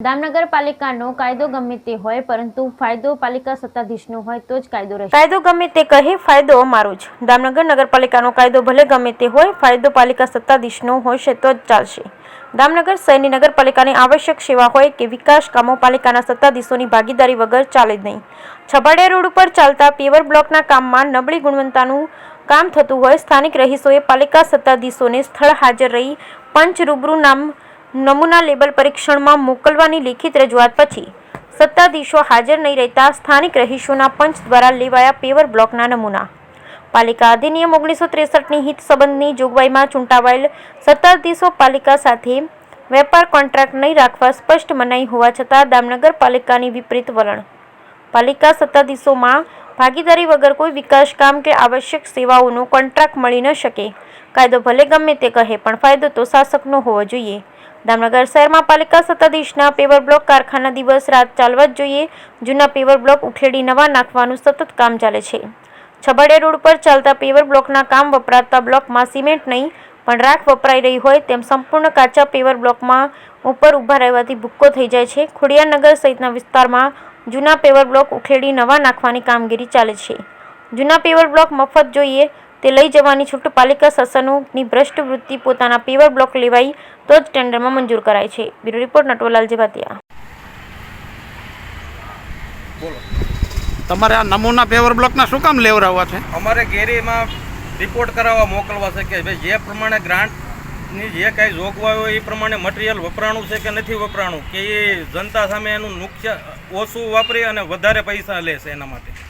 દામનગર પાલિકાનો કાયદો ગમે તે હોય પરંતુ ફાયદો પાલિકા સત્તાધીશનો હોય તો જ કાયદો રહેશે। કાયદો ગમે તે કહે ફાયદો અમારો જ। દામનગર નગરપાલિકાનો કાયદો ભલે ગમે તે હોય ફાયદો પાલિકા સત્તાધીશનો હોશે તો જ ચાલશે। દામનગર શહેરની નગરપાલિકાની આવશ્યક સેવા હોય કે વિકાસ કામો પાલિકાના સત્તાધીશોની ભાગીદારી વગર ચાલે જ નહીં। છબાડિયા રોડ ઉપર ચાલતા પેવર બ્લોકના કામમાં નબળી ગુણવત્તાનું કામ થતું હોય સ્થાનિક રહીશોએ પાલિકા સત્તાધીશોને સ્થળ હાજર રહી પંચ રૂબરૂ નમૂના લેબલ પરીક્ષણમાં મોકલવાની લેખિત રજૂઆત પછી સત્તાધીશો હાજર નહીં રહેતા સ્થાનિક રહીશોના પંચ દ્વારા લેવાયા પેવર બ્લોકના નમૂના। પાલિકા અધિનિયમ 1963ની હિત સંબંધની જોગવાઈમાં ચૂંટાવાયેલ સત્તાધીશો પાલિકા સાથે વેપાર કોન્ટ્રાક્ટ નહીં રાખવા સ્પષ્ટ મનાઈ હોવા છતાં દામનગર પાલિકાની વિપરીત વલણ। પાલિકા સત્તાધીશોમાં ભાગીદારી વગર કોઈ વિકાસ કામ કે આવશ્યક સેવાઓનો કોન્ટ્રાક્ટ મળી ન શકે। કાયદો ભલે ગમે તે કહે પણ ફાયદો તો શાસકનો હોવો જોઈએ। દામનગર શહેરમાં પાલિકા સત્તાધીશના પેવર બ્લોક કારખાના દિવસ રાત ચાલવા જ જોઈએ। જૂના પેવર બ્લોક ઉખેડી નવા નાખવાનું સતત કામ ચાલે છે। છબાડિયા રોડ પર ચાલતા પેવર બ્લોકના કામ વપરાતા બ્લોકમાં સિમેન્ટ નહીં પણ રાખ વપરાઈ રહી હોય તેમ સંપૂર્ણ કાચા પેવર બ્લોકમાં ઉપર ઊભા રહેવાથી ભૂક્કો થઈ જાય છે। ખોડિયારનગર સહિતના વિસ્તારમાં જૂના પેવર બ્લોક ઉખેડી નવા નાખવાની કામગીરી ચાલે છે। જૂના પેવર બ્લોક મફત જોઈએ તે લઈ જવાની છૂટ પાલિકા શાસનોની ભ્રષ્ટ વૃત્તિ પોતાના પેવર બ્લોક લેવાય તો જ ટેન્ડરમાં મંજૂર કરાય છે। Bureau report Natwarlal Jevatiya. બોલો તમારે આ નમૂના પેવર બ્લોકના શું કામ લેવડાવવા છે? અમારે ગેરીમાં રિપોર્ટ કરાવવા મોકલવા છે કે ભાઈ જે પ્રમાણે ગ્રાન્ટની જે કાંઈ જોગવાઈ હોય એ પ્રમાણે મટીરિયલ વપરાણું છે કે નથી વપરાણું, કે એ જનતા સામે એનું નુકસાન ઓછું વાપરી અને વધારે પૈસા લે છે એના માટે।